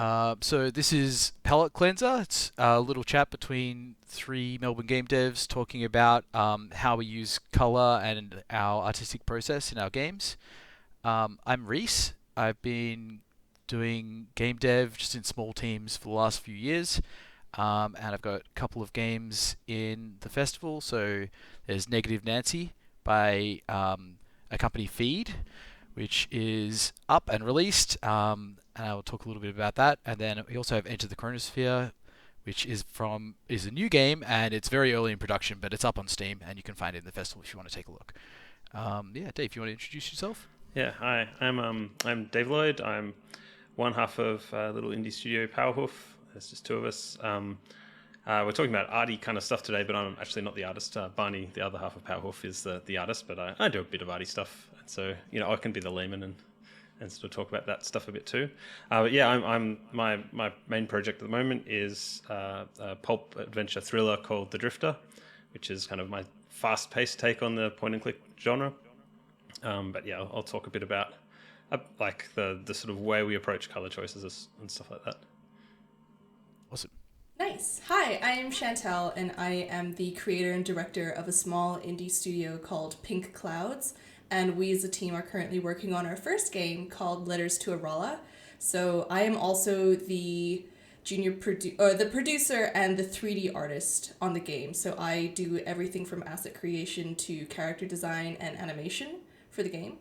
So this is Palette Cleanser. It's a little chat between three Melbourne game devs talking about how we use color and our artistic process in our games. I'm Reese. I've been doing game dev just in small teams for the last few years. And I've got a couple of games in the festival. So there's Negative Nancy by a company Feed, which is up and released. And I'll talk a little bit about that. And then we also have Enter the Chronosphere, which is a new game and it's very early in production, but it's up on Steam and you can find it in the festival if you want to take a look. Yeah, Dave, you want to introduce yourself? Yeah, hi. I'm Dave Lloyd. I'm one half of little indie studio Powerhoof. There's just two of us. We're talking about arty kind of stuff today, but I'm actually not the artist. Barney, the other half of Powerhoof, is the artist, but I do a bit of arty stuff. And so, I can be the layman and sort of talk about that stuff a bit too. But yeah, my main project at the moment is a pulp adventure thriller called The Drifter, which is kind of my fast-paced take on the point-and-click genre. But yeah, I'll talk a bit about like the sort of way we approach color choices and stuff like that. Awesome. Nice. Hi, I am Chantel, and I am the creator and director of a small indie studio called Pink Clouds. And we as a team are currently working on our first game called Letters to Arala. So I am also the the producer and the 3D artist on the game. So I do everything from asset creation to character design and animation for the game.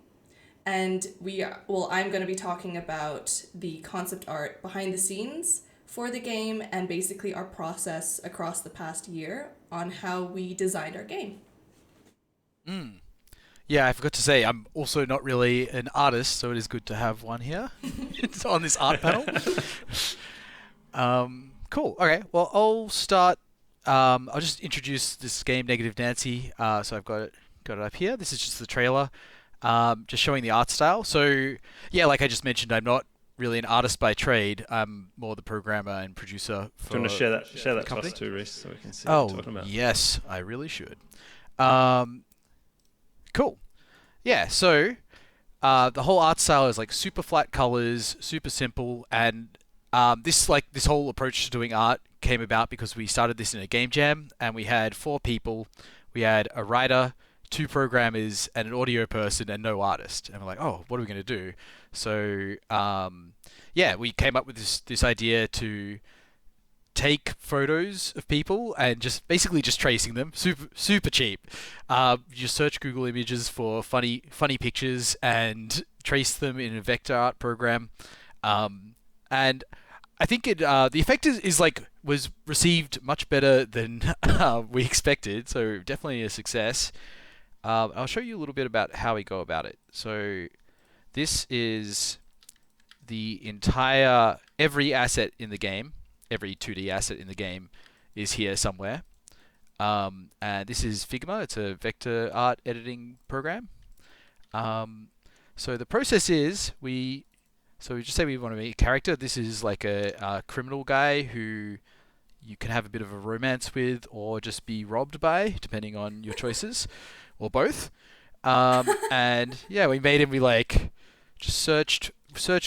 And I'm going to be talking about the concept art behind the scenes for the game and basically our process across the past year on how we designed our game. Yeah, I forgot to say, I'm also not really an artist, so it is good to have one here. It's on this art panel. Cool. Okay, well, I'll start. I'll just introduce this game, Negative Nancy. So I've got it up here. This is just the trailer, just showing the art style. So, yeah, like I just mentioned, I'm not really an artist by trade. I'm more the programmer and producer for Do you want to share that to company? us too, Reese, so we can see what you're talking about? Yes, I really should. Cool. Yeah, so the whole art style is like super flat colors, super simple, and this whole approach to doing art came about because we started this in a game jam, and we had four people. We had a writer, two programmers, and an audio person, and no artist. And we're like, oh, what are we going to do? So yeah, we came up with this idea to take photos of people and just basically just tracing them, super cheap. You just search Google Images for funny pictures and trace them in a vector art program. And I think the effect was received much better than we expected, so definitely a success. I'll show you a little bit about how we go about it. So this is the entire every asset in the game. Every 2D asset in the game is here somewhere. And this is Figma. It's a vector art editing program. So the process is we just say we want to make a character. This is like a criminal guy who you can have a bit of a romance with or just be robbed by, depending on your choices, or both. And yeah, we made him. We just searched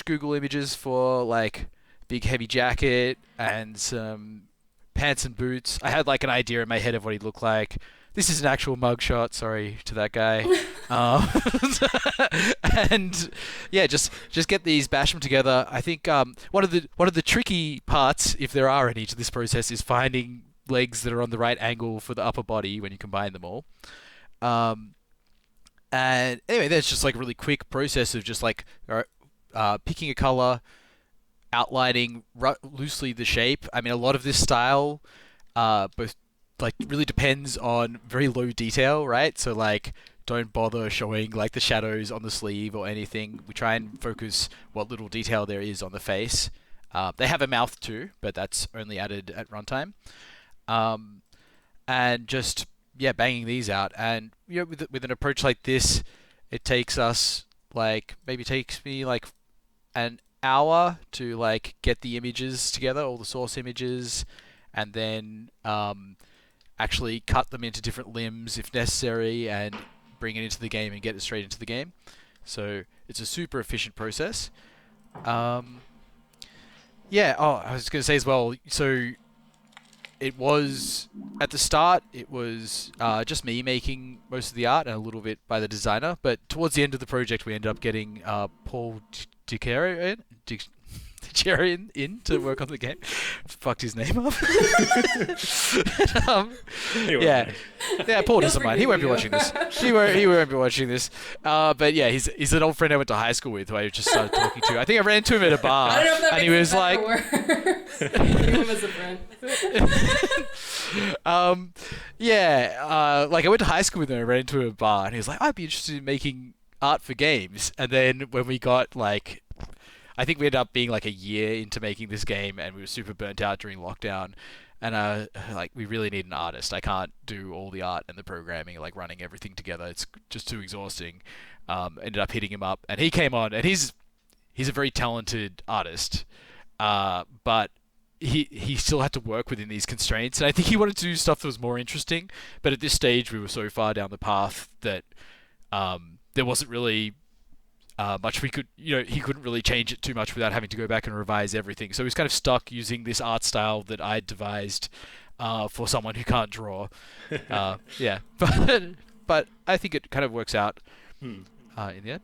Google Images for like big heavy jacket and some pants and boots. I had like an idea in my head of what he'd look like. This is an actual mugshot. Sorry to that guy. And yeah, just get these, bash them together. I think one of the tricky parts, if there are any, to this process is finding legs that are on the right angle for the upper body when you combine them all. And anyway, that's just like a really quick process of just like picking a color, outlining loosely the shape. I mean, a lot of this style both like really depends on very low detail, right? So like don't bother showing like the shadows on the sleeve or anything. We try and focus what little detail there is on the face. They have a mouth too, but that's only added at runtime. And just banging these out. And with an approach like this, it takes me like an hour to like get the images together, all the source images, and then actually cut them into different limbs if necessary and bring it into the game and get it straight into the game. So it's a super efficient process. Yeah. Oh, I was going to say as well. So it was at the start. It was just me making most of the art and a little bit by the designer. But towards the end of the project, we ended up getting Paul DiCaro in to work on the game. Fucked his name up. Yeah, Paul doesn't mind. He won't be watching this. He won't be watching this. But yeah, he's an old friend I went to high school with, who I just started talking to. I think I ran into him at a bar, I don't know if that and he was like, him as a friend. Like I went to high school with him. I ran into him at a bar, and he was like, I'd be interested in making art for games. And then when we got like, I think we ended up being like a year into making this game, and we were super burnt out during lockdown. And like, we really need an artist. I can't do all the art and the programming, like running everything together. It's just too exhausting. Ended up hitting him up, and he came on, and he's a very talented artist, but he still had to work within these constraints. And I think he wanted to do stuff that was more interesting. But at this stage, we were so far down the path that there wasn't really much we could, he couldn't really change it too much without having to go back and revise everything. So he's kind of stuck using this art style that I devised for someone who can't draw. Yeah, but I think it kind of works out in the end.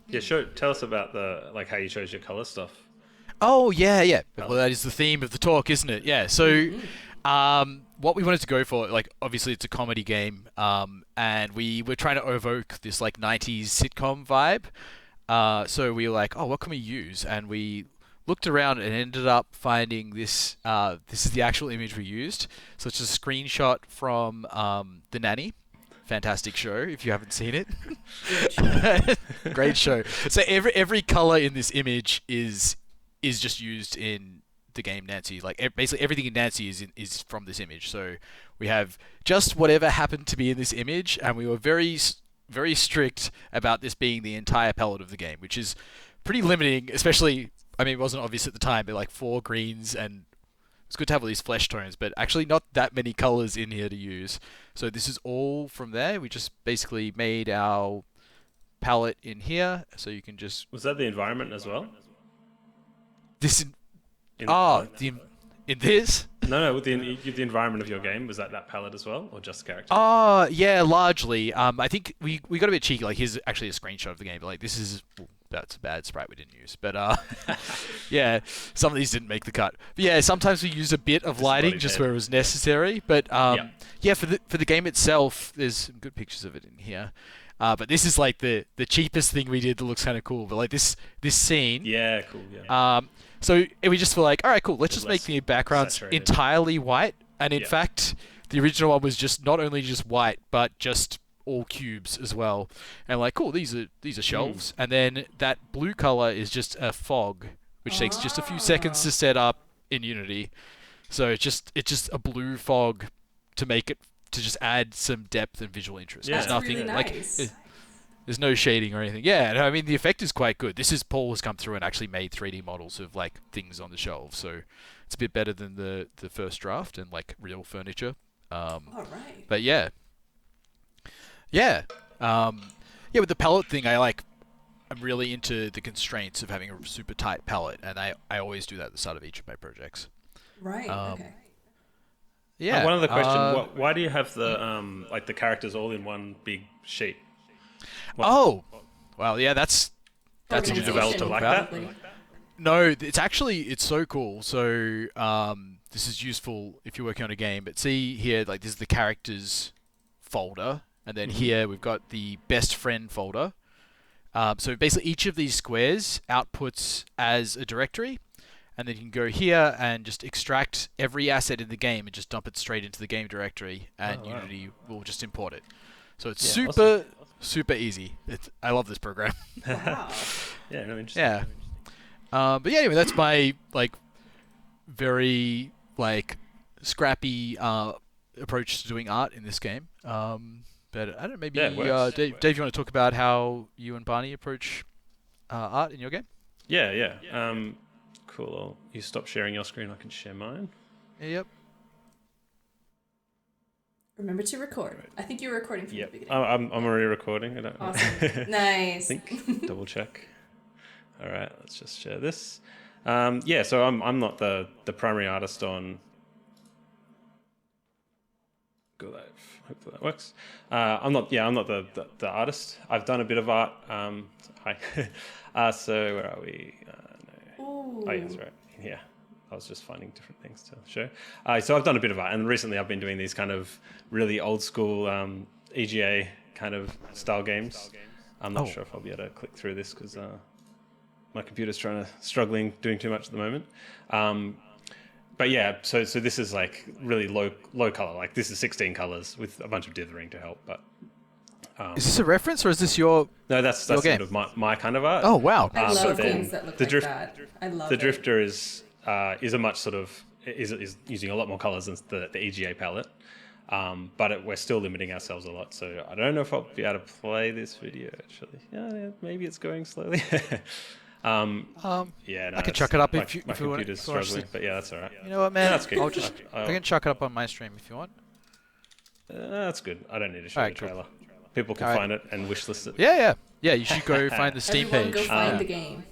Yeah, sure. Tell us about how you chose your color stuff. Oh yeah. Well, that is the theme of the talk, isn't it? Yeah. So, what we wanted to go for, like, obviously it's a comedy game, and we were trying to evoke this like '90s sitcom vibe. So we were like, oh, what can we use? And we looked around and ended up finding this. This is the actual image we used. So it's a screenshot from The Nanny. Fantastic show if you haven't seen it. Great show. So every color in this image is just used in the game Nancy. Like basically everything in Nancy is from this image. So we have just whatever happened to be in this image, and we were very strict about this being the entire palette of the game, which is pretty limiting, especially, I mean, it wasn't obvious at the time, but like 4 greens, and it's good to have all these flesh tones, but actually not that many colors in here to use. So this is all from there. We just basically made our palette in here, so you can just... Was that the environment as well? In this? No, with the environment of your game, was that palette as well, or just character? Yeah, largely. I think we got a bit cheeky. Like, here's actually a screenshot of the game, but like, this is... that's a bad sprite we didn't use. But, yeah, some of these didn't make the cut. But yeah, sometimes we use a bit of lighting just where it was necessary. But, yeah, for the game itself, there's some good pictures of it in here. But this is like the cheapest thing we did that looks kind of cool. But like this scene... Yeah, cool, yeah. So we just were like, all right, cool. Let's just make the backgrounds saturated. entirely white. And in fact, the original one was just not only just white, but just all cubes as well. And like, cool, these are shelves. And then that blue color is just a fog, which takes just a few seconds to set up in Unity. So it's just a blue fog to make it, to just add some depth and visual interest. Yeah. There's nothing really nice. like. There's no shading or anything. Yeah, no, I mean, the effect is quite good. This is Paul has come through and actually made 3D models of like things on the shelves, so it's a bit better than the first draft and like real furniture. All right. But yeah, with the palette thing, I'm really into the constraints of having a super tight palette, and I always do that at the start of each of my projects. Right. Okay. Yeah. One other question: why do you have the the characters all in one big sheet? Oh, well, yeah, that's Did you develop it like that? No, it's so cool. So this is useful if you're working on a game. But see here, like this is the characters folder, and then here we've got the best friend folder. So basically, each of these squares outputs as a directory, and then you can go here and just extract every asset in the game and just dump it straight into the game directory, and Unity will just import it. So it's super easy. I love this program. Wow. Yeah, no, interesting. Yeah. But yeah, anyway, that's my like very like scrappy approach to doing art in this game. But I don't know, maybe Dave, you want to talk about how you and Barney approach art in your game? Yeah. Cool. You stop sharing your screen. I can share mine. Yep. Remember to record. I think you were recording from the beginning. I'm already recording. I don't know. Awesome. Nice. Double check. All right, let's just share this. Yeah, so I'm not the primary artist on Good Life. Hopefully that works. I'm not the artist. I've done a bit of art. Hi. So where are we? No. Ooh. Oh yeah, that's right. Yeah. I was just finding different things to show. So I've done a bit of art, and recently I've been doing these kind of really old school EGA kind of style games. I'm not sure if I'll be able to click through this because my computer's struggling, doing too much at the moment. But yeah, so this is like really low color. Like this is 16 colors with a bunch of dithering to help. But is this a reference or is this your? No, that's sort of my kind of art. Oh wow! I love games that look like that. I love the it. Drifter is a much sort of is using a lot more colors than the EGA palette. But we're still limiting ourselves a lot, so I don't know if I'll be able to play this video actually. Yeah, maybe it's going slowly. Yeah, no, I can chuck it up my if you want. computer's struggling, but yeah, that's all right. You know what, man? No, that's good. I can chuck it up on my stream if you want. That's good. I don't need to show Alright, the trailer. People can find it and wishlist it. Yeah. You should go find the Steam Everyone page. go find the game.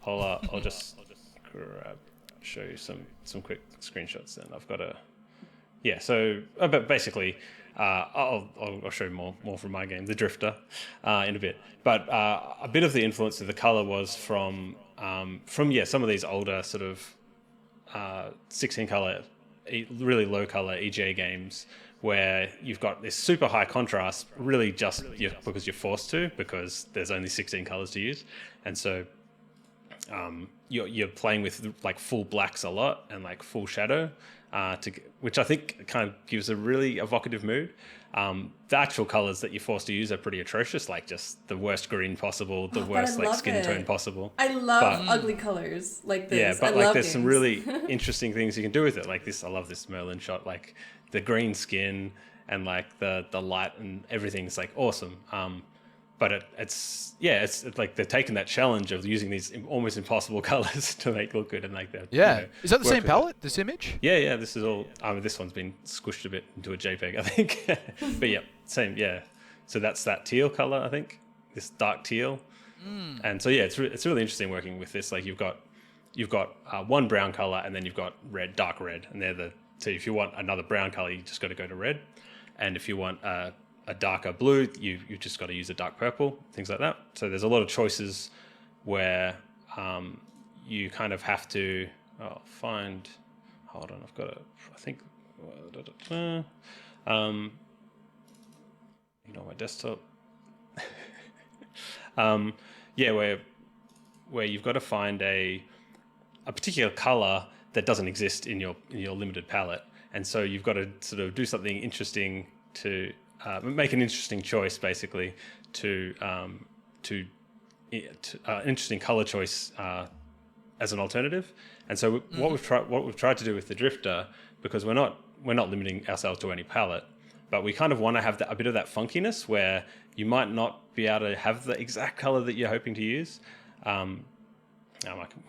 I'll just show you some quick screenshots. Then I've got so but basically, I'll show you more from my game, The Drifter, in a bit. But a bit of the influence of the color was from some of these older sort of 16 color, really low color EGA games where you've got this super high contrast, really just because you're forced to, because there's only 16 colors to use, and so you're playing with like full blacks a lot and like full shadow. Which I think kind of gives a really evocative mood. The actual colors that you're forced to use are pretty atrocious, like just the worst green possible, the worst like skin tone possible. I love ugly colors like this. Yeah, but I like love there's games. some really interesting things you can do with it. Like this, I love this Merlin shot, like the green skin and like the light and everything's like awesome. But it's like they're taking that challenge of using these almost impossible colors to make look good and like that. Yeah. Is that the same palette? This image? Yeah. This is all. This one's been squished a bit into a JPEG, I think. But yeah, same. Yeah. So that's that teal color, I think. This dark teal. And so yeah, it's really interesting working with this. Like you've got one brown color and then you've got red, dark red, and they're the. So if you want another brown color, you just got to go to red, and if you want a darker blue, you've just got to use a dark purple, things like that. So there's a lot of choices where you kind of have to find. Hold on, I've got to. I think. My desktop. Where you've got to find a particular color that doesn't exist in your limited palette, and so you've got to sort of do something interesting to. Make an interesting choice, basically, to interesting color choice as an alternative. And so what we've tried to do with the Drifter, because we're not limiting ourselves to any palette, but we kind of want to have a bit of that funkiness where you might not be able to have the exact color that you're hoping to use. My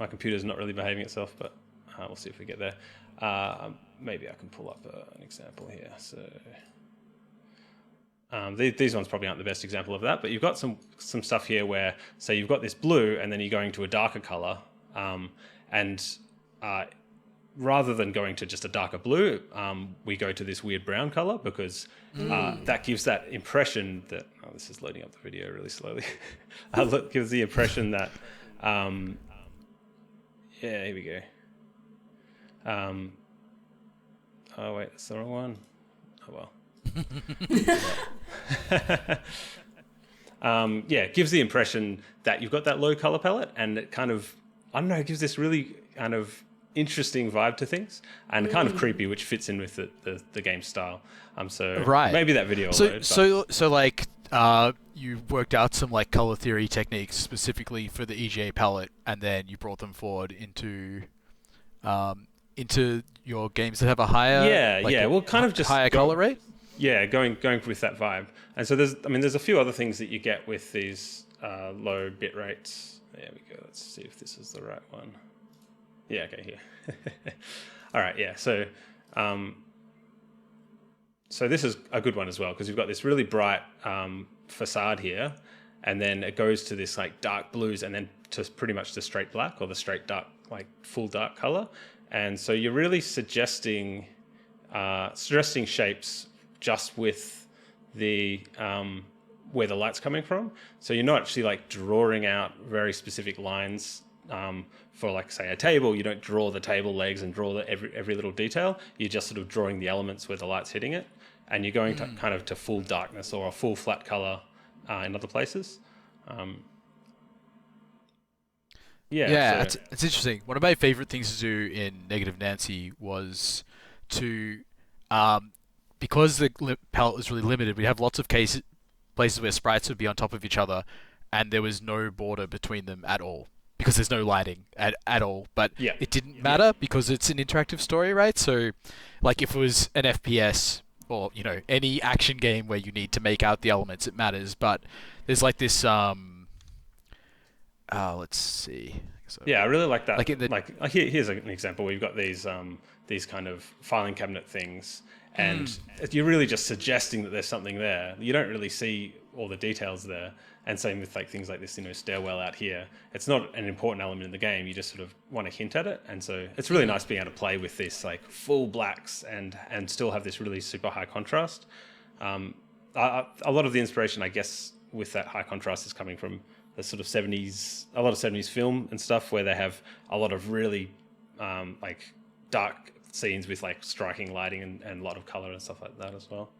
computer's not really behaving itself, but we'll see if we get there. Maybe I can pull up an example here. So. These ones probably aren't the best example of that, but you've got some stuff here where, say, you've got this blue and then you're going to a darker color, and rather than going to just a darker blue, we go to this weird brown color because that gives that impression that this is loading up the video really slowly. Gives the impression that here we go. Oh wait, that's the wrong one. Oh well. It gives the impression that you've got that low color palette, and it kind of, I don't know, it gives this really kind of interesting vibe to things, and kind of creepy, which fits in with the game style. So right. Maybe that video will load. So like you worked out some like color theory techniques specifically for the EGA palette, and then you brought them forward into your games that have a higher higher color rate. Yeah, going with that vibe. And so there's a few other things that you get with these low bit rates. There we go. Let's see if this is the right one. Yeah, okay, here. All right, yeah. So this is a good one as well, because you've got this really bright facade here, and then it goes to this like dark blues, and then to pretty much the straight black or the straight dark like full dark color, and so you're really suggesting shapes just with the where the light's coming from. So you're not actually like drawing out very specific lines for like say a table. You don't draw the table legs and draw every little detail. You're just sort of drawing the elements where the light's hitting it, and you're going to kind of to full darkness or a full flat color in other places. Yeah, it's interesting. One of my favorite things to do in Negative Nancy was to, because the palette was really limited, we have lots of places where sprites would be on top of each other, and there was no border between them at all because there's no lighting at all. But it didn't matter because it's an interactive story, right? So, like if it was an FPS or any action game where you need to make out the elements, it matters. But there's like this let's see. Yeah, I really like that. Here's an example where you've got these kind of filing cabinet things, and you're really just suggesting that there's something there. You don't really see all the details there. And same with like things like this, stairwell out here. It's not an important element in the game. You just sort of want to hint at it, and so it's really nice being able to play with this like full blacks and still have this really super high contrast. A lot of the inspiration, I guess, with that high contrast is coming from the sort of 70s, a lot of 70s film and stuff where they have a lot of really like dark scenes with like striking lighting and a lot of color and stuff like that as well.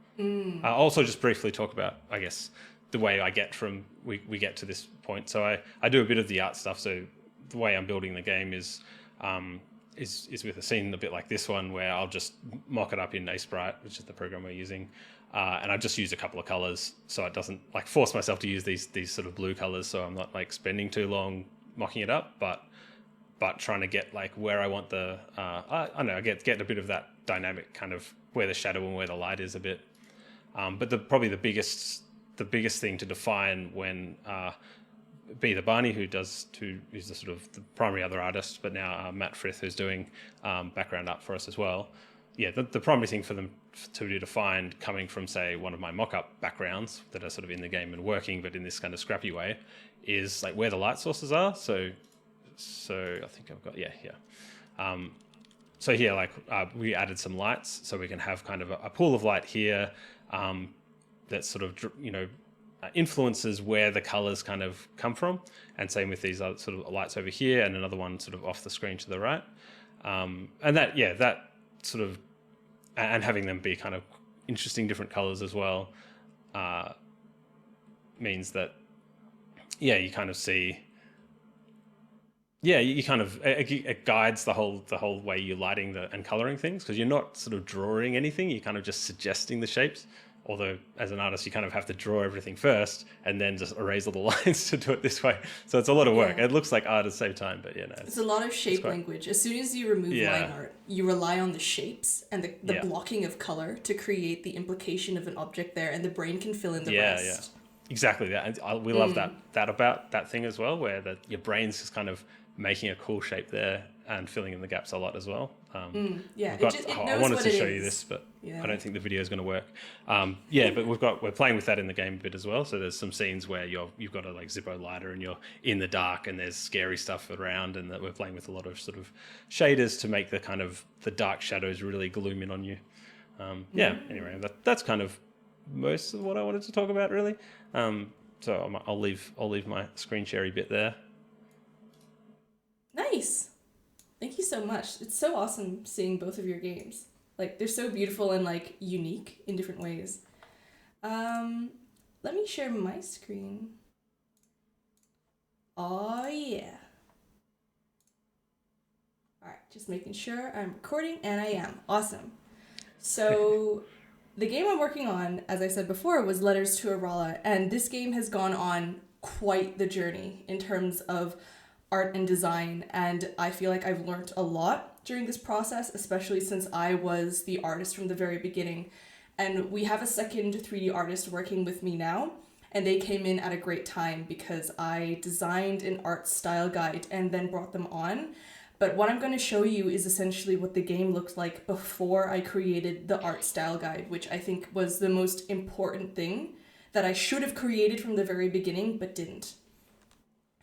I'll also just briefly talk about, I guess, the way I get from we get to this point. So I do a bit of the art stuff. So the way I'm building the game is with a scene a bit like this one where I'll just mock it up in Sprite, which is the program we're using. And I just use a couple of colors so it doesn't like force myself to use these sort of blue colors, so I'm not like spending too long mocking it up, but trying to get like where I want the I don't know, get a bit of that dynamic kind of where the shadow and where the light is a bit. But probably the biggest thing to define when the Barney who's the sort of the primary other artist, but now Matt Frith who's doing background art for us as well. Yeah, the primary thing for them to define, coming from say one of my mock-up backgrounds that are sort of in the game and working, but in this kind of scrappy way, is like where the light sources are. So I think I've got so here like we added some lights so we can have kind of a pool of light here that sort of influences where the colors kind of come from, and same with these other sort of lights over here and another one sort of off the screen to the right, and that sort of, and having them be kind of interesting different colors as well means that you kind of see you kind of it guides the whole way you're lighting and coloring things, because you're not sort of drawing anything, you're kind of just suggesting the shapes. Although as an artist you kind of have to draw everything first and then just erase all the lines to do it this way, so it's a lot of work. It looks like art at the same time, but it's a lot of shape language. As soon as you remove line art, you rely on the shapes and the blocking of color to create the implication of an object there, and the brain can fill in the rest. Exactly that. And we love that about that thing as well, where your brain's just kind of making a cool shape there and filling in the gaps a lot as well. It knows I wanted to show you is. this, but I don't think the video is going to work. But we're playing with that in the game a bit as well. So there's some scenes where you've got a like Zippo lighter and you're in the dark and there's scary stuff around, and that we're playing with a lot of sort of shaders to make the kind of the dark shadows really gloom in on you. Anyway, that's kind of most of what I wanted to talk about really. So I'll leave my screen share bit there. Nice. Thank you so much. It's so awesome seeing both of your games. Like, they're so beautiful and like unique in different ways. Let me share my screen. Oh yeah. Alright, just making sure I'm recording, and I am. Awesome. So the game I'm working on, as I said before, was Letters to Arala, and this game has gone on quite the journey in terms of art and design, and I feel like I've learned a lot during this process, especially since I was the artist from the very beginning. And we have a second 3D artist working with me now, and they came in at a great time because I designed an art style guide and then brought them on. But what I'm going to show you is essentially what the game looked like before I created the art style guide, which I think was the most important thing that I should have created from the very beginning but didn't.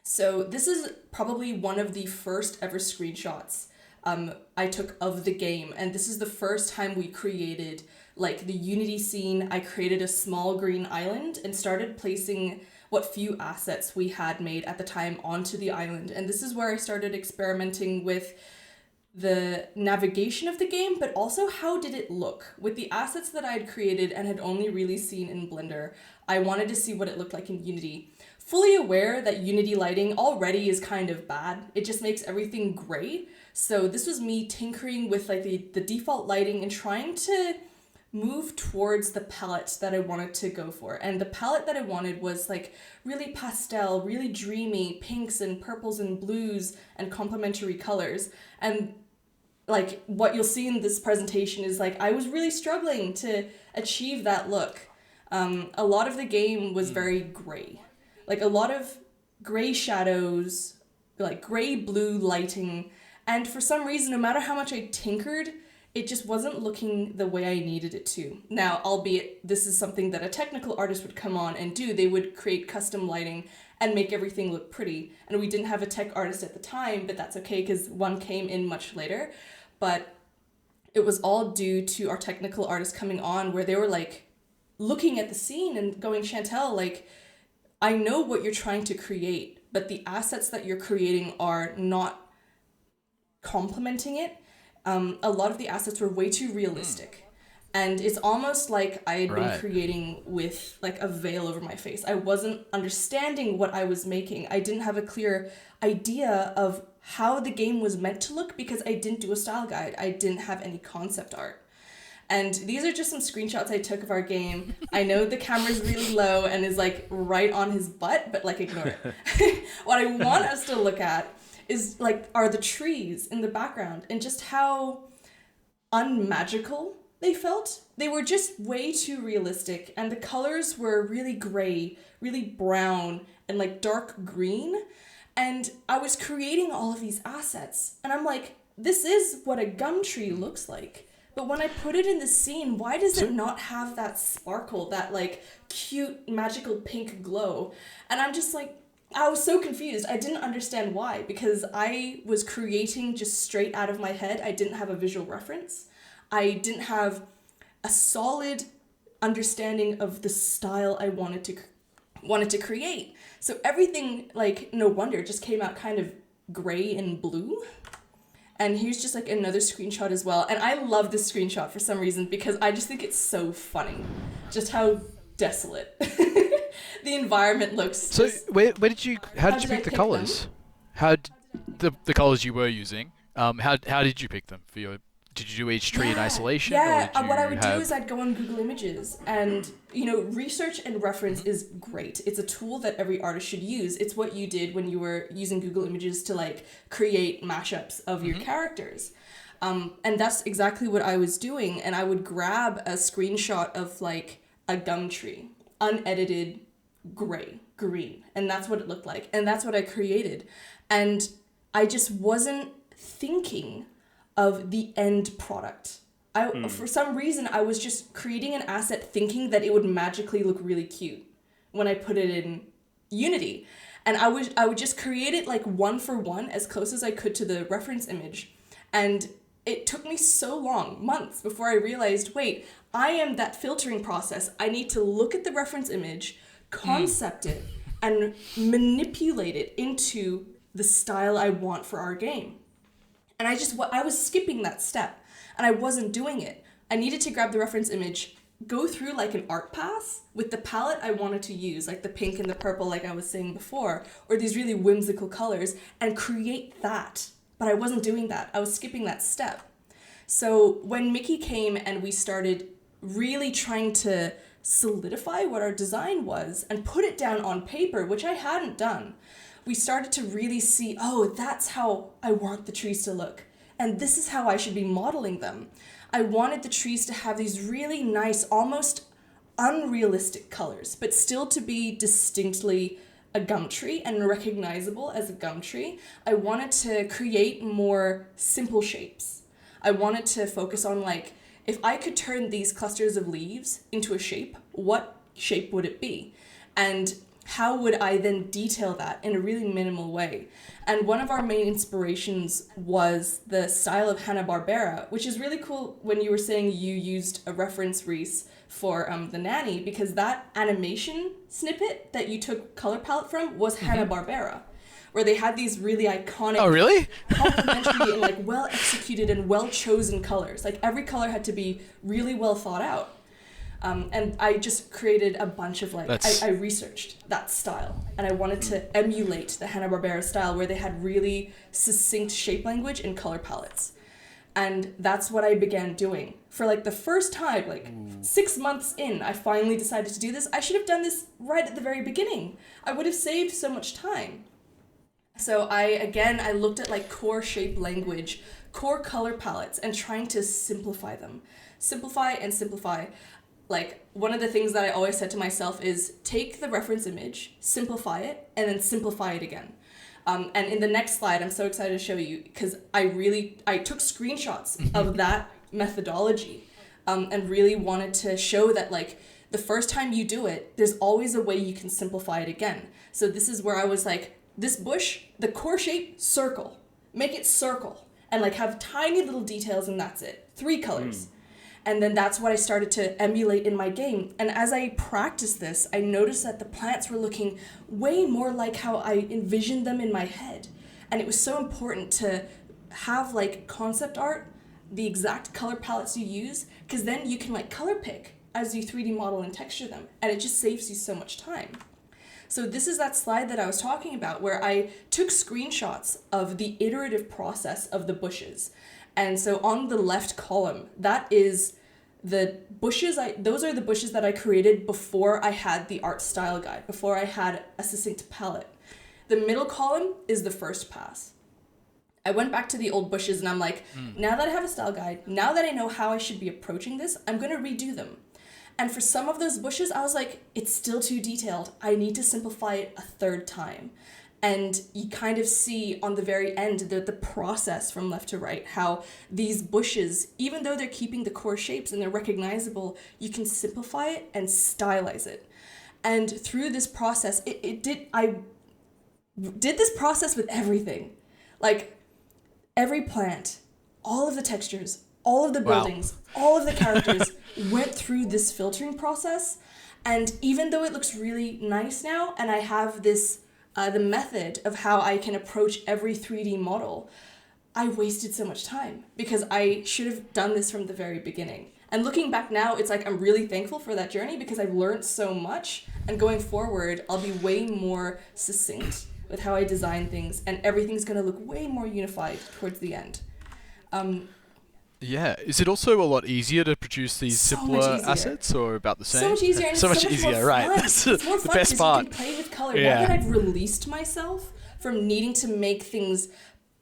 So this is probably one of the first ever screenshots I took of the game, and this is the first time we created like the Unity scene. I created a small green island and started placing what few assets we had made at the time onto the island, and this is where I started experimenting with the navigation of the game, but also how did it look with the assets that I had created and had only really seen in Blender. I wanted to see what it looked like in Unity, fully aware that Unity lighting already is kind of bad. It just makes everything gray. So this was me tinkering with like the default lighting and trying to move towards the palette that I wanted to go for. And the palette that I wanted was like really pastel, really dreamy pinks and purples and blues and complementary colors. And like what you'll see in this presentation is like I was really struggling to achieve that look. A lot of the game was very gray, like a lot of gray shadows, like gray blue lighting, and for some reason, no matter how much I tinkered, it just wasn't looking the way I needed it to. Now, albeit this is something that a technical artist would come on and do, they would create custom lighting and make everything look pretty. And we didn't have a tech artist at the time, but that's okay because one came in much later. But it was all due to our technical artist coming on where they were like looking at the scene and going, Chantel, like, I know what you're trying to create, but the assets that you're creating are not complementing it. A lot of the assets were way too realistic. And it's almost like I had been creating with like a veil over my face. I wasn't understanding what I was making. I didn't have a clear idea of how the game was meant to look because I didn't do a style guide. I didn't have any concept art. And these are just some screenshots I took of our game. I know the camera's really low and is like right on his butt, but like ignore it. What I want us to look at is like are the trees in the background and just how unmagical they felt. They were just way too realistic, and the colors were really gray, really brown, and like dark green. And I was creating all of these assets, and I'm like, this is what a gum tree looks like. But when I put it in the scene, why does it not have that sparkle, that like cute magical pink glow? And I'm just like, I was so confused. I didn't understand why, because I was creating just straight out of my head. I didn't have a visual reference. I didn't have a solid understanding of the style I wanted to create. So everything, like, no wonder, just came out kind of gray and blue. And here's just like another screenshot as well. And I love this screenshot for some reason because I just think it's so funny. Just how desolate the environment looks. So how did you pick the colors? How the colors you were using? How did you pick them for your? Did you do each tree in isolation? Yeah, or did what I would do is I'd go on Google Images, and research and reference is great. It's a tool that every artist should use. It's what you did when you were using Google Images to like create mashups of your characters. And that's exactly what I was doing. And I would grab a screenshot of like a gum tree, unedited, green, and that's what it looked like. And that's what I created. And I just wasn't thinking of the end product. For some reason, I was just creating an asset thinking that it would magically look really cute when I put it in Unity. And I would just create it like one for one as close as I could to the reference image. And it took me so long, months, before I realized, wait, I am that filtering process. I need to look at the reference image, concept it, and manipulate it into the style I want for our game. And I was skipping that step, and I wasn't doing it. I needed to grab the reference image, go through like an art pass with the palette I wanted to use, like the pink and the purple, like I was saying before, or these really whimsical colors, and create that. But I wasn't doing that. I was skipping that step. So when Mickey came and we started really trying to solidify what our design was and put it down on paper, which I hadn't done, we started to really see, oh, that's how I want the trees to look. And this is how I should be modeling them. I wanted the trees to have these really nice, almost unrealistic colors, but still to be distinctly a gum tree and recognizable as a gum tree. I wanted to create more simple shapes. I wanted to focus on like, if I could turn these clusters of leaves into a shape, what shape would it be? And how would I then detail that in a really minimal way? And one of our main inspirations was the style of Hanna-Barbera, which is really cool when you were saying you used a reference, Reese, for the Nanny, because that animation snippet that you took color palette from was Hanna-Barbera, where they had these really iconic, Oh, really? complementary and like well executed and well chosen colors. Like every color had to be really well thought out. And I just created a bunch of like, I researched that style and I wanted to emulate the Hanna-Barbera style where they had really succinct shape language and color palettes. And that's what I began doing. For like the first time, like 6 months in, I finally decided to do this. I should have done this right at the very beginning. I would have saved so much time. So I looked at like core shape language, core color palettes, and trying to simplify them. Simplify and simplify. Like, one of the things that I always said to myself is take the reference image, simplify it, and then simplify it again. And in the next slide, I'm so excited to show you because I took screenshots of that methodology and really wanted to show that, like, the first time you do it, there's always a way you can simplify it again. So this is where I was like, this bush, the core shape, circle. Make it circle. And, like, have tiny little details and that's it. 3 colors. And then that's what I started to emulate in my game. And as I practiced this, I noticed that the plants were looking way more like how I envisioned them in my head. And it was so important to have like concept art, the exact color palettes you use, because then you can like color pick as you 3D model and texture them. And it just saves you so much time. So this is that slide that I was talking about where I took screenshots of the iterative process of the bushes. And so on the left column, that is the bushes, those are the bushes that I created before I had the art style guide, before I had a succinct palette. The middle column is the first pass. I went back to the old bushes and I'm like, now that I have a style guide, now that I know how I should be approaching this, I'm going to redo them. And for some of those bushes, I was like, it's still too detailed. I need to simplify it a 3rd time. And you kind of see on the very end the process from left to right, how these bushes, even though they're keeping the core shapes and they're recognizable, you can simplify it and stylize it. And through this process, I did this process with everything. Like every plant, all of the textures, all of the buildings, all of the characters went through this filtering process. And even though it looks really nice now, and I have this the method of how I can approach every 3D model, I wasted so much time because I should have done this from the very beginning. And looking back now, it's like I'm really thankful for that journey because I've learned so much. And going forward, I'll be way more succinct with how I design things, and everything's going to look way more unified towards the end. Yeah. Is it also a lot easier to produce these simpler assets, or about the same? So much easier. And so much more easier, fun. right? That's it's more the fun best part. You can play with color. Now that I've released myself from needing to make things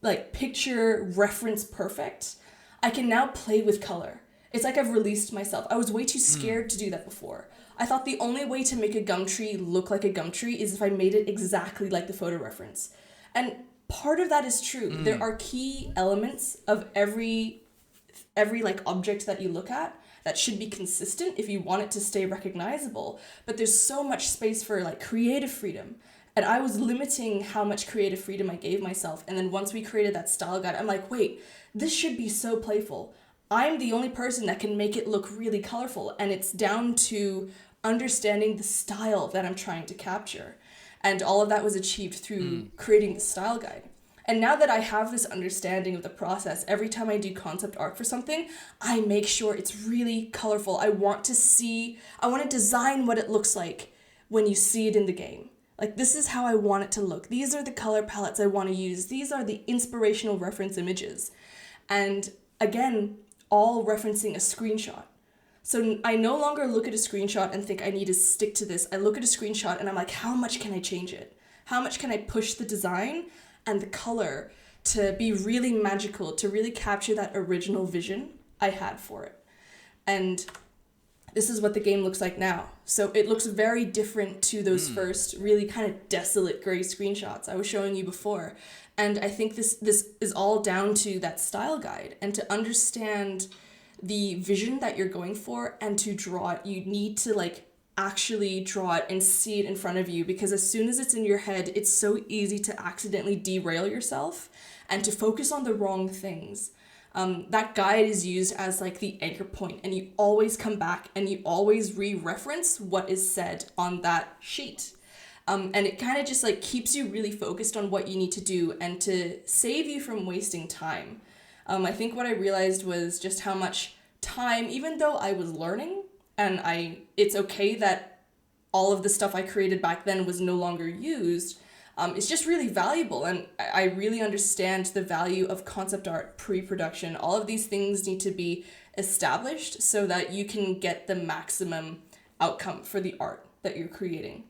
like picture reference perfect, I can now play with color. It's like I've released myself. I was way too scared to do that before. I thought the only way to make a gum tree look like a gum tree is if I made it exactly like the photo reference. And part of that is true. There are key elements of every like object that you look at that should be consistent if you want it to stay recognizable. But there's so much space for like creative freedom. And I was limiting how much creative freedom I gave myself. And then once we created that style guide, I'm like, wait, this should be so playful. I'm the only person that can make it look really colorful. And it's down to understanding the style that I'm trying to capture. And all of that was achieved through creating the style guide. And now that I have this understanding of the process, every time I do concept art for something, I make sure it's really colorful. I want to design what it looks like when you see it in the game. Like, this is how I want it to look. These are the color palettes I want to use. These are the inspirational reference images. And again, all referencing a screenshot. So I no longer look at a screenshot and think I need to stick to this. I look at a screenshot and I'm like, how much can I change it? How much can I push the design and the color to be really magical, to really capture that original vision I had for it? And this is what the game looks like now. So it looks very different to those first really kind of desolate gray screenshots I was showing you before. And I think this is all down to that style guide, and to understand the vision that you're going for and to draw it, you need to like actually draw it and see it in front of you, because as soon as it's in your head, it's so easy to accidentally derail yourself and to focus on the wrong things. That guide is used as like the anchor point, and you always come back and you always re-reference what is said on that sheet. And it kind of just like keeps you really focused on what you need to do and to save you from wasting time. I think what I realized was just how much time, even though I was learning, and it's okay that all of the stuff I created back then was no longer used, it's just really valuable. And I really understand the value of concept art pre-production. All of these things need to be established so that you can get the maximum outcome for the art that you're creating.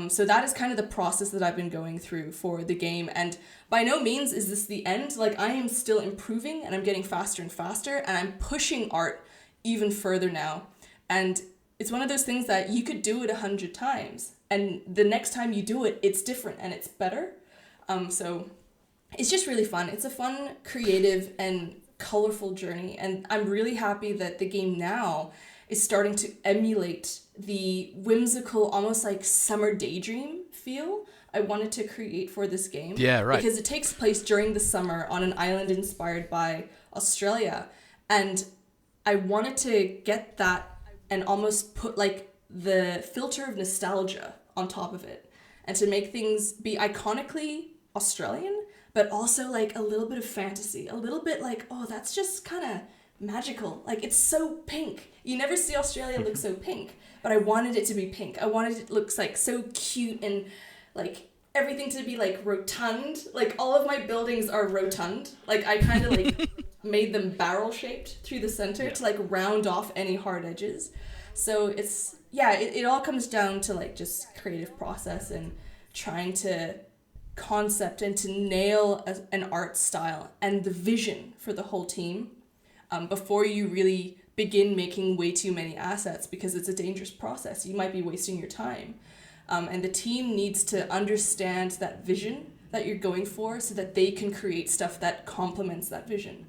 So that is kind of the process that I've been going through for the game. And by no means is this the end. Like, I am still improving and I'm getting faster and faster, and I'm pushing art even further now. And it's one of those things that you could do it 100 times. And the next time you do it, it's different and it's better. So it's just really fun. It's a fun, creative, and colorful journey. And I'm really happy that the game now is starting to emulate the whimsical, almost like summer daydream feel I wanted to create for this game. Yeah, right. Because it takes place during the summer on an island inspired by Australia. And I wanted to get that and almost put like the filter of nostalgia on top of it, and to make things be iconically Australian, but also like a little bit of fantasy, a little bit like, oh, that's just kind of magical. Like, it's so pink. You never see Australia look so pink, but I wanted it to be pink. I wanted it to look like so cute, and like everything to be like rotund. Like, all of my buildings are rotund. Like, I kind of like made them barrel shaped through the center to like round off any hard edges. So it's, it all comes down to like just creative process and trying to concept and to nail an art style and the vision for the whole team before you really begin making way too many assets, because it's a dangerous process. You might be wasting your time. And the team needs to understand that vision that you're going for so that they can create stuff that complements that vision.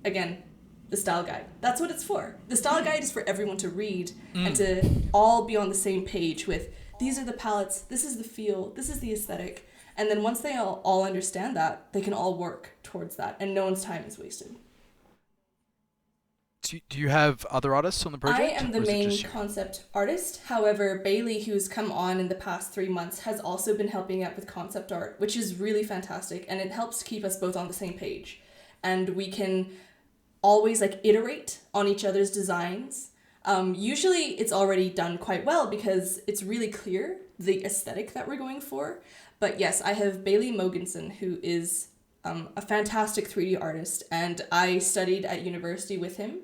Again, the style guide. That's what it's for. The style guide is for everyone to read and to all be on the same page with, these are the palettes, this is the feel, this is the aesthetic. And then once they all understand that, they can all work towards that, and no one's time is wasted. Do you have other artists on the project? I am the main concept artist. However, Bailey, who's come on in the past 3 months, has also been helping out with concept art, which is really fantastic, and it helps keep us both on the same page. And we can always like iterate on each other's designs. Usually it's already done quite well because it's really clear the aesthetic that we're going for. But yes, I have Bailey Mogensen, who is a fantastic 3D artist, and I studied at university with him,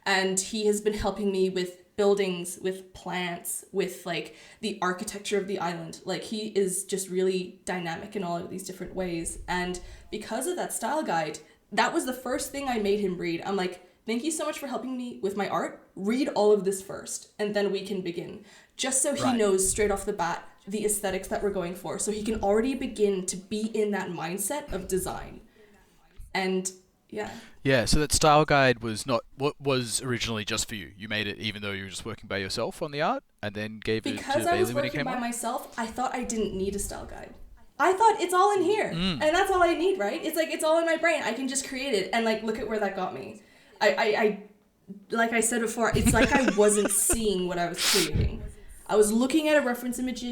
and he has been helping me with buildings, with plants, with like the architecture of the island. Like, he is just really dynamic in all of these different ways. And because of that style guide, that was the first thing I made him read. I'm like, thank you so much for helping me with my art. Read all of this first, and then we can begin. Just so he knows straight off the bat the aesthetics that we're going for, so he can already begin to be in that mindset of design. And yeah, so that style guide was not what was originally just for you. You made it even though you were just working by yourself on the art, and then gave it to Bailey when he came on? Because I was working by myself, I thought I didn't need a style guide. I thought it's all in here, and that's all I need, right? It's like, it's all in my brain. I can just create it, and like, look at where that got me. I like I said before, it's like I wasn't seeing what I was creating. I was looking at a reference image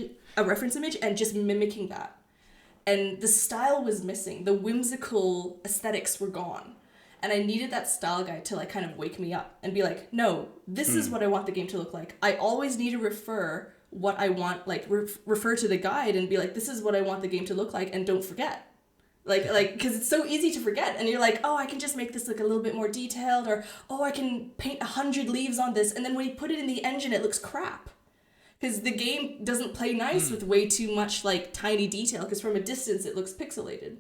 and just mimicking that. And the style was missing. The whimsical aesthetics were gone. And I needed that style guide to like kind of wake me up and be like, no, this is what I want the game to look like. I always need to refer what I want, like refer to the guide and be like, this is what I want the game to look like, and don't forget. Like, because it's so easy to forget, and you're like, oh, I can just make this look a little bit more detailed, or, oh, I can paint 100 leaves on this, and then when you put it in the engine, it looks crap. Because the game doesn't play nice with way too much, like, tiny detail, because from a distance, it looks pixelated.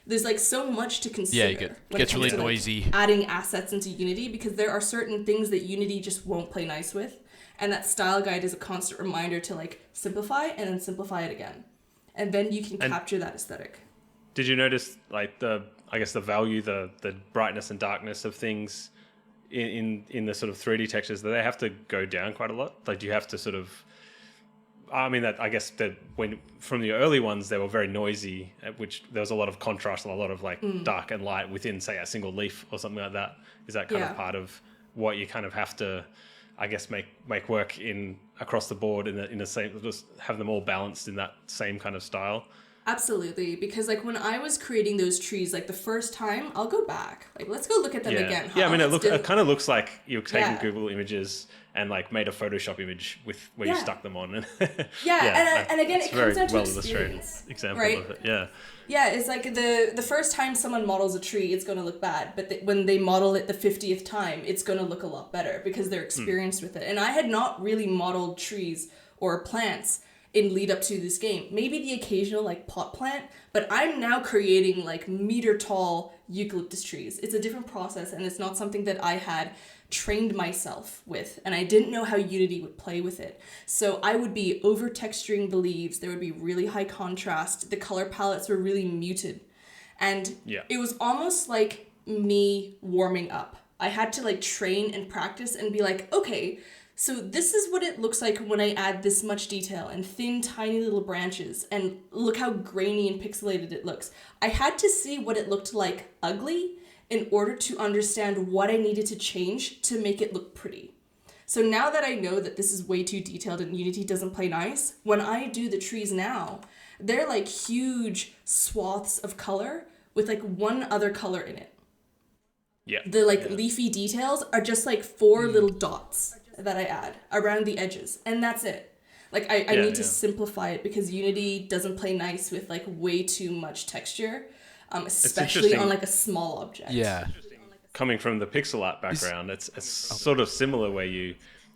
There's, like, so much to consider. Yeah, it gets really noisy. Like, adding assets into Unity, because there are certain things that Unity just won't play nice with, and that style guide is a constant reminder to, like, simplify, and then simplify it again. And then you can capture that aesthetic. Did you notice, like, the value, the brightness and darkness of things in the sort of 3D textures, do they have to go down quite a lot? Like, do you have to sort of, I mean, that I guess that when from the early ones they were very noisy, at which there was a lot of contrast and a lot of like dark and light within, say, a single leaf or something like that. Is that kind of part of what you kind of have to, I guess, make work in across the board in the same, just have them all balanced in that same kind of style? Absolutely, because like when I was creating those trees, like the first time, I'll go back. Like, let's go look at them again. Yeah, I mean, it kind of looks like you're taking Yeah. Google images and like made a Photoshop image with where you stuck them on. And again, it comes down to illustrated experience, example right? of it. Yeah. Yeah, it's like the first time someone models a tree, it's going to look bad. But when they model it the 50th time, it's going to look a lot better because they're experienced with it. And I had not really modeled trees or plants in lead up to this game. Maybe the occasional like pot plant, but I'm now creating like meter tall eucalyptus trees. It's a different process, and it's not something that I had trained myself with, and I didn't know how Unity would play with it. So I would be over texturing the leaves. There would be really high contrast. The color palettes were really muted, and it was almost like me warming up. I had to like train and practice and be like, okay, so this is what it looks like when I add this much detail and thin, tiny little branches, and look how grainy and pixelated it looks. I had to see what it looked like ugly in order to understand what I needed to change to make it look pretty. So now that I know that this is way too detailed and Unity doesn't play nice, when I do the trees now, they're like huge swaths of color with like one other color in it. Yeah. The like leafy details are just like 4 little dots that I add around the edges, and that's it. Like I need to simplify it because Unity doesn't play nice with like way too much texture, especially on like a small object. Yeah. Coming from the pixel art background, it's sort of similar where you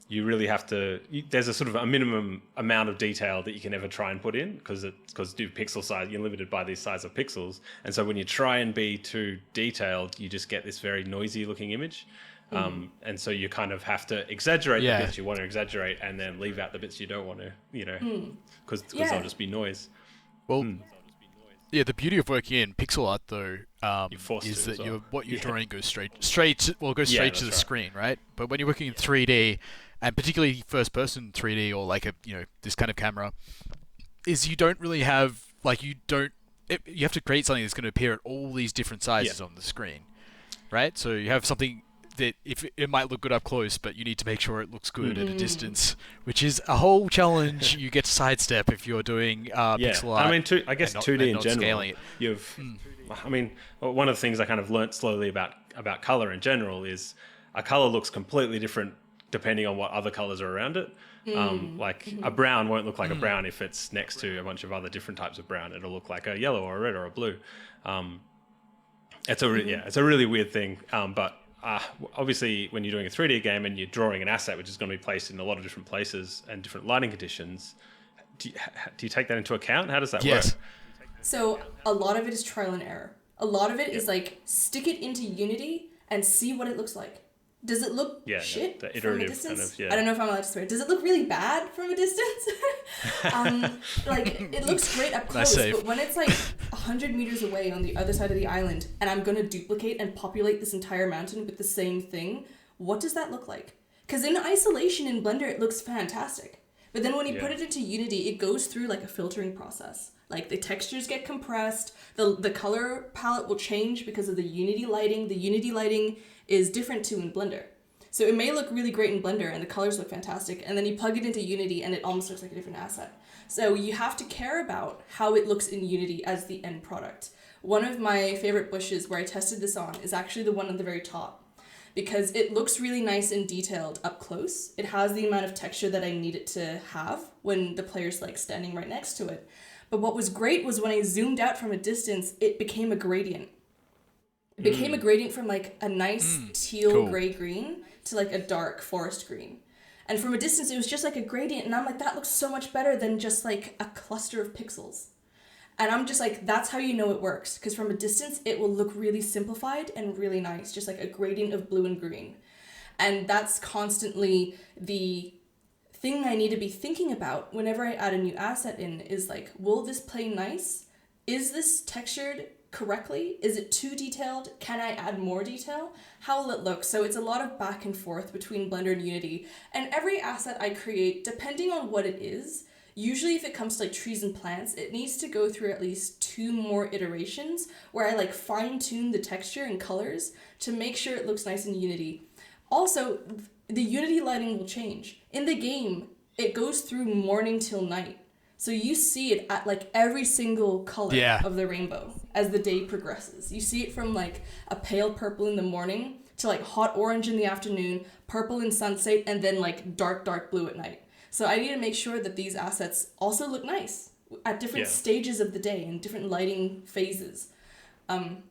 really have to, there's a sort of a minimum amount of detail that you can ever try and put in because do pixel size, you're limited by the size of pixels. And so when you try and be too detailed, you just get this very noisy looking image. And so you kind of have to exaggerate the bits you want to exaggerate and then leave out the bits you don't want to, because they'll just be noise. Well, the beauty of working in pixel art though is that what you're drawing goes straight to the screen, right? But when you're working in 3D, and particularly first-person 3D or like this kind of camera, is you don't really have you have to create something that's going to appear at all these different sizes on the screen, right? So you have something that if it might look good up close, but you need to make sure it looks good at a distance, which is a whole challenge you get to sidestep if you're doing pixel art. I mean, I guess 2D in general, you've. I mean, one of the things I kind of learnt slowly about color in general is a color looks completely different depending on what other colors are around it. A brown won't look like a brown if it's next to a bunch of other different types of brown. It'll look like a yellow or a red or a blue. It's a really weird thing, but obviously when you're doing a 3D game and you're drawing an asset which is going to be placed in a lot of different places and different lighting conditions, do you take that into account? How does that work? So a lot of it is trial and error. A lot of it is like stick it into Unity and see what it looks like. Does it look shit the from a distance? I don't know if I'm allowed to swear. Does it look really bad from a distance? It looks great up close, but when it's like 100 meters away on the other side of the island and I'm going to duplicate and populate this entire mountain with the same thing, what does that look like? Because in isolation in Blender, it looks fantastic. But then when you put it into Unity, it goes through like a filtering process. Like the textures get compressed, the color palette will change because of the Unity lighting. The Unity lighting is different too in Blender. So it may look really great in Blender and the colors look fantastic, and then you plug it into Unity and it almost looks like a different asset. So you have to care about how it looks in Unity as the end product. One of my favorite bushes where I tested this on is actually the one at the very top, because it looks really nice and detailed up close. It has the amount of texture that I need it to have when the player's like standing right next to it. But what was great was when I zoomed out from a distance, it became a gradient. It became a gradient from like a nice teal gray green to like a dark forest green. And from a distance, it was just like a gradient. And I'm like, that looks so much better than just like a cluster of pixels. And I'm just like, that's how you know it works. Because from a distance, it will look really simplified and really nice. Just like a gradient of blue and green. And that's constantly the thing I need to be thinking about whenever I add a new asset in is like, will this play nice? Is this textured correctly? Is it too detailed? Can I add more detail? How will it look? So it's a lot of back and forth between Blender and Unity. And every asset I create, depending on what it is, usually if it comes to like trees and plants, it needs to go through at least 2 more iterations where I like fine tune the texture and colors to make sure it looks nice in Unity. Also, the Unity lighting will change. In the game, it goes through morning till night. So you see it at like every single color of the rainbow as the day progresses. You see it from like a pale purple in the morning to like hot orange in the afternoon, purple in sunset, and then like dark, dark blue at night. So I need to make sure that these assets also look nice at different stages of the day and different lighting phases. And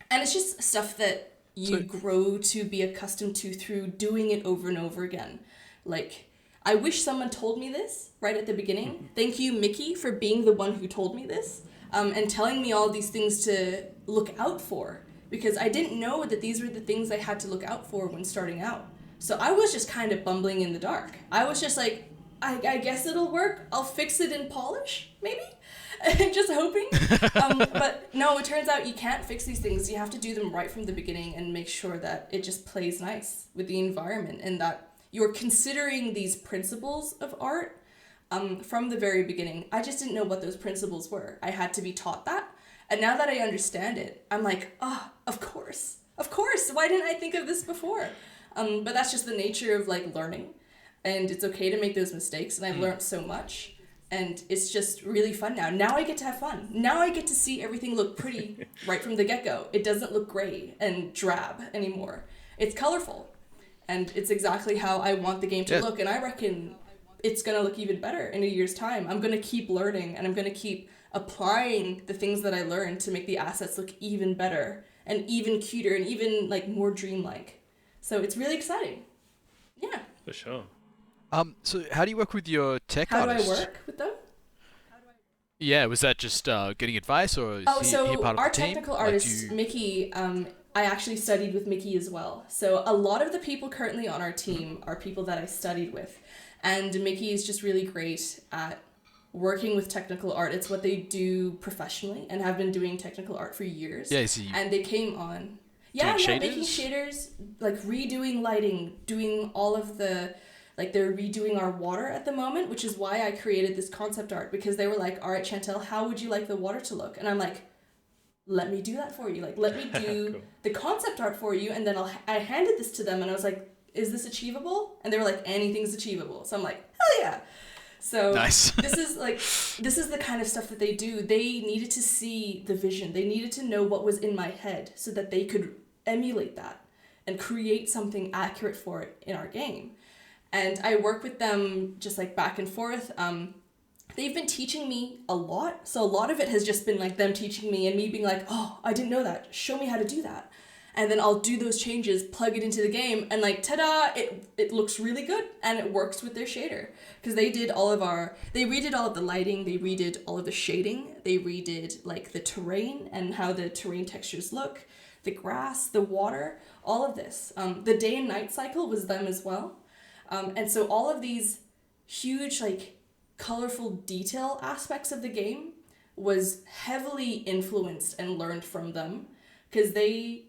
it's just stuff that you grow to be accustomed to through doing it over and over again. Like, I wish someone told me this right at the beginning. Thank you, Mickey, for being the one who told me this and telling me all these things to look out for, because I didn't know that these were the things I had to look out for when starting out. So I was just kind of bumbling in the dark. I was just like, I guess it'll work. I'll fix it in polish, maybe? Just hoping. But no, it turns out you can't fix these things. You have to do them right from the beginning and make sure that it just plays nice with the environment and that you're considering these principles of art from the very beginning. I just didn't know what those principles were. I had to be taught that. And now that I understand it, I'm like, of course. Of course. Why didn't I think of this before? But that's just the nature of like learning. And it's okay to make those mistakes. And I've learned so much. And it's just really fun now. Now I get to have fun. Now I get to see everything look pretty right from the get-go. It doesn't look gray and drab anymore. It's colorful. And it's exactly how I want the game to look. And I reckon it's going to look even better in a year's time. I'm going to keep learning and I'm going to keep applying the things that I learned to make the assets look even better and even cuter and even like more dreamlike. So it's really exciting. Yeah. For sure. So how do you work with your tech How artist? do I work with them? Yeah, was that just getting advice, or is he part of our the team? technical artist, Mickey, I actually studied with Mickey as well. So a lot of the people currently on our team are people that I studied with. And Mickey is just really great at working with technical art. It's what they do professionally and have been doing technical art for years. Yeah, is he and they came on. Making shaders, like redoing lighting, doing all of the, like they're redoing our water at the moment, which is why I created this concept art, because they were like, all right, Chantel, how would you like the water to look? And I'm like, let me do that for you. Like, let me do cool. the concept art for you. And then I handed this to them and I was like, is this achievable? And they were like, anything's achievable. So I'm like, hell yeah. So nice. this is the kind of stuff that they do. They needed to see the vision. They needed to know what was in my head so that they could emulate that and create something accurate for it in our game. And I work with them just like back and forth. They've been teaching me a lot. So a lot of it has just been like them teaching me and me being like, oh, I didn't know that. Show me how to do that. And then I'll do those changes, plug it into the game, and like, ta-da, it looks really good and it works with their shader. Because they redid all of the lighting, they redid all of the shading, they redid like the terrain and how the terrain textures look, the grass, the water, all of this. The day and night cycle was them as well. And so all of these huge, like, colorful detail aspects of the game was heavily influenced and learned from them, because they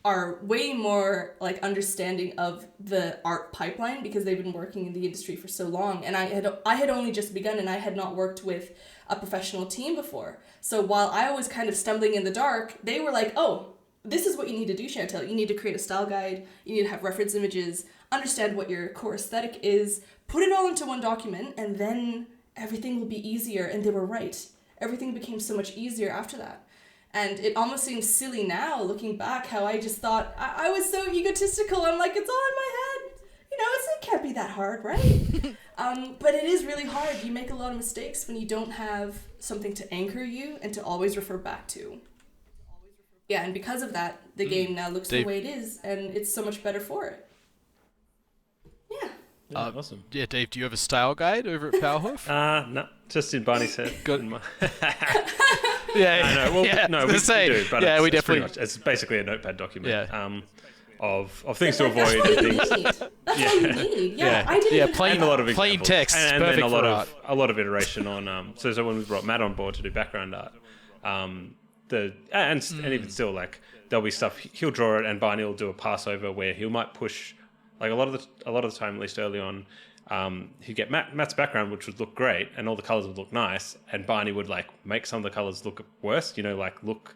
are way more, like, understanding of the art pipeline because they've been working in the industry for so long. And I had only just begun and I had not worked with a professional team before. So while I was kind of stumbling in the dark, they were like, oh, this is what you need to do, Chantel. You need to create a style guide. You need to have reference images, understand what your core aesthetic is, put it all into one document, and then everything will be easier. And they were right. Everything became so much easier after that. And it almost seems silly now, looking back, how I just thought, I was so egotistical. I'm like, it's all in my head. You know, it can't be that hard, right? But it is really hard. You make a lot of mistakes when you don't have something to anchor you and to always refer back to. Yeah, and because of that, the game now looks the way it is, and it's so much better for it. Yeah. Awesome. Yeah, Dave, do you have a style guide over at Powerhoof? No, just in Barney's head. Good. Yeah, I know. Well, no, we do, but yeah, it's, we it's definitely. it's basically a notepad document. Yeah. Of things to avoid and things. That's all you need. Yeah, I didn't even plain, and a lot of plain examples. text. and Perfect then for art. a lot of iteration on. So when we brought Matt on board to do background art, and even still, like there'll be stuff he'll draw it, and Barney will do a pass over where he might push, like a lot of the time, at least early on, he'd get Matt's background, which would look great, and all the colors would look nice, and Barney would like make some of the colors look worse, like look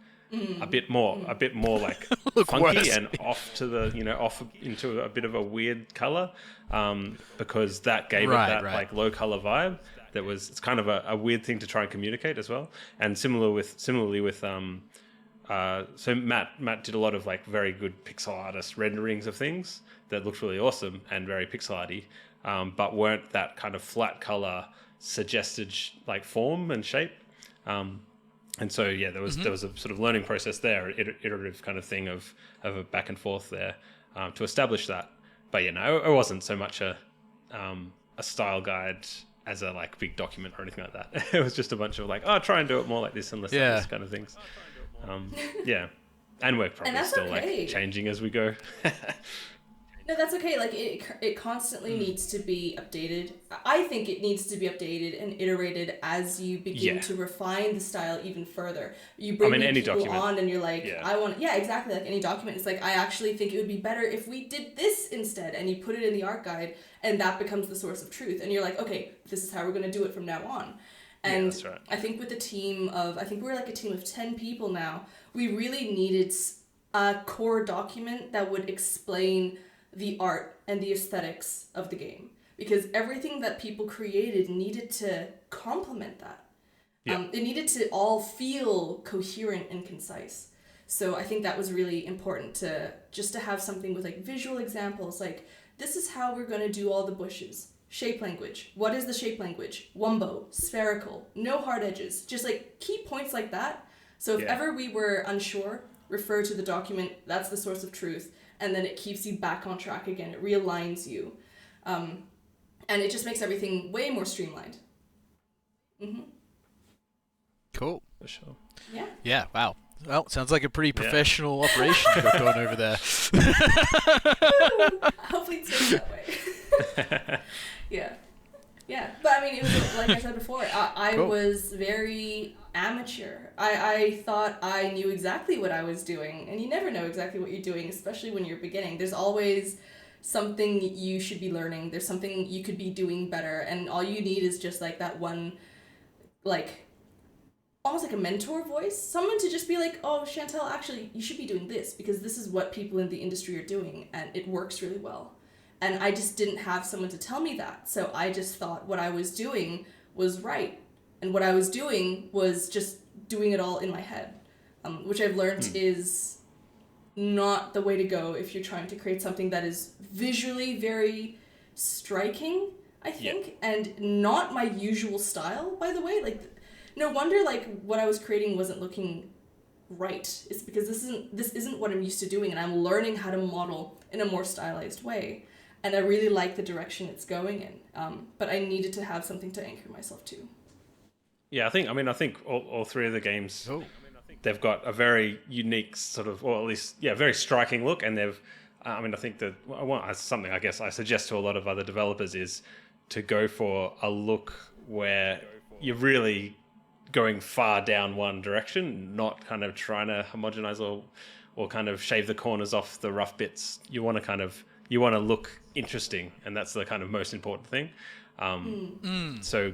a bit more like funky worse. and off to the off into a bit of a weird color, because that gave it that like low color vibe. It's kind of a weird thing to try and communicate as well. And similarly with so Matt did a lot of like very good pixel artist renderings of things that looked really awesome and very pixel arty, but weren't that kind of flat color suggested like form and shape. And so there was a sort of learning process there, iterative kind of thing of a back and forth there, to establish that. But it wasn't so much a style guide as a like big document or anything like that. It was just a bunch of like, try and do it more like this and less like this kind of things. And we're probably still like changing as we go. No, that's okay. Like it constantly needs to be updated. I think it needs to be updated and iterated as you begin to refine the style even further. You bring new people document on, and you're like, I want, exactly, like any document. It's like, I actually think it would be better if we did this instead, and you put it in the art guide, and that becomes the source of truth. And you're like, okay, this is how we're going to do it from now on. And that's right. I think with a team of, we're like a team of 10 people now, we really needed a core document that would explain the art and the aesthetics of the game, because everything that people created needed to complement that. It needed to all feel coherent and concise. So I think that was really important to have something with like visual examples, like this is how we're going to do all the bushes. Shape language. What is the shape language? Wumbo, spherical, no hard edges, just like key points like that. So if ever we were unsure, refer to the document, that's the source of truth. And then it keeps you back on track again. It realigns you. And it just makes everything way more streamlined. Cool. For sure. Yeah. Yeah, wow. Well, sounds like a pretty professional operation you've got going over there. Hopefully it stays that way. Yeah. But I mean, it was like I said before, I was very amateur. I thought I knew exactly what I was doing, and you never know exactly what you're doing, especially when you're beginning. There's always something you should be learning. There's something you could be doing better, and all you need is just like that one, like almost like a mentor voice, someone to just be like, oh, Chantel, actually, you should be doing this because this is what people in the industry are doing, and it works really well. And I just didn't have someone to tell me that, so I just thought what I was doing was right. And what I was doing was just doing it all in my head, which I've learned is not the way to go if you're trying to create something that is visually very striking, I think, and not my usual style, by the way. Like, no wonder like what I was creating wasn't looking right. It's because this isn't what I'm used to doing, and I'm learning how to model in a more stylized way. And I really like the direction it's going in, but I needed to have something to anchor myself to. Yeah, I think all three of the games, they've got a very unique sort of, or at least, very striking look. And they've, I think that something I guess I suggest to a lot of other developers is to go for a look where you're really going far down one direction, not kind of trying to homogenize or kind of shave the corners off the rough bits. You want to look interesting, and that's the kind of most important thing. So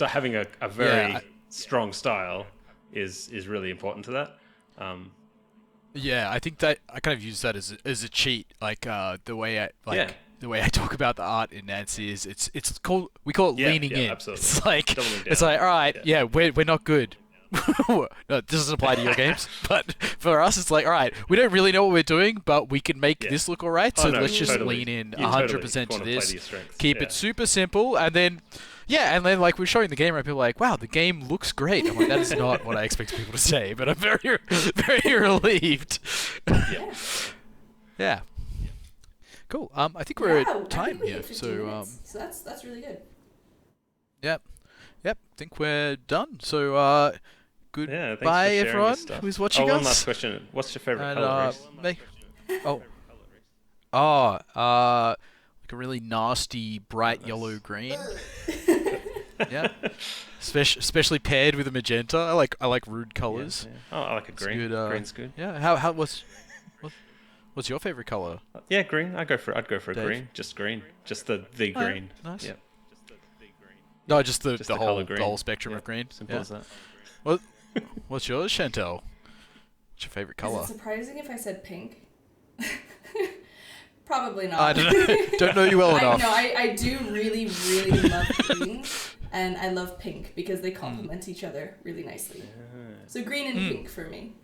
having a very strong style is really important to that. I think that I kind of use that as a cheat, like the way I talk about the art in Nancy is we call it leaning in. Absolutely. It's like all right, we're not good. No, it doesn't apply to your games, but for us it's like, all right, we don't really know what we're doing, but we can make this look all right, so let's just lean in 100% to this, keep it super simple, and then like we're showing the game, right, people are like, wow, the game looks great. I'm like, that is not what I expect people to say, but I'm very, very relieved. Yeah. Cool. I think we're at time here, so that's really good. Yep. I think we're done. So goodbye, everyone who's watching us. One last question. What's your favorite color race? Like a really nasty bright yellow green. Yeah. especially paired with a magenta. I like rude colors. Yeah. Oh, I like a green. Good, Green's good. Yeah. What's your favorite color? Yeah, green. I'd go for a Dave? green. Just green. Just the Oh, green. nice. Yep. No, just the the colour the green. whole spectrum Yeah, of green. Simple Yeah. as that. What's yours, Chantel? What's your favorite Is color? it surprising if I said pink? Probably not. I don't know. Don't know you well enough. I do really, really love green, and I love pink because they complement each other really nicely. So green and pink for me.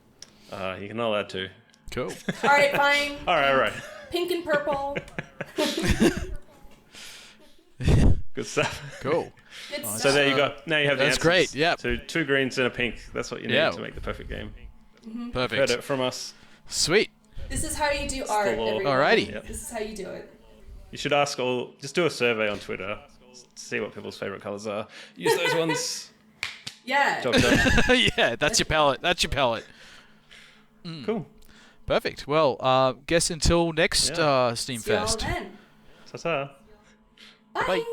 You can all add two. Cool. All right, fine. All right. Pink and purple. Good stuff. Cool. Good stuff. So there you got. Now you have the That's answers. great, yep. So 2 greens and a pink. That's what you need Yeah. to make the perfect game. Heard Perfect. it from us. Sweet. This is how you do art, law. everyone. Alrighty. Yep. This is how you do it. You should ask all. Just do a survey on Twitter. See what people's favorite colors are. Use those ones. Yeah. Job done. Yeah, that's your palette. That's your palette. Cool. Perfect. Well, guess until next Yeah. Steam See y'all Fest. then. Ta-ta. Bye. Bye.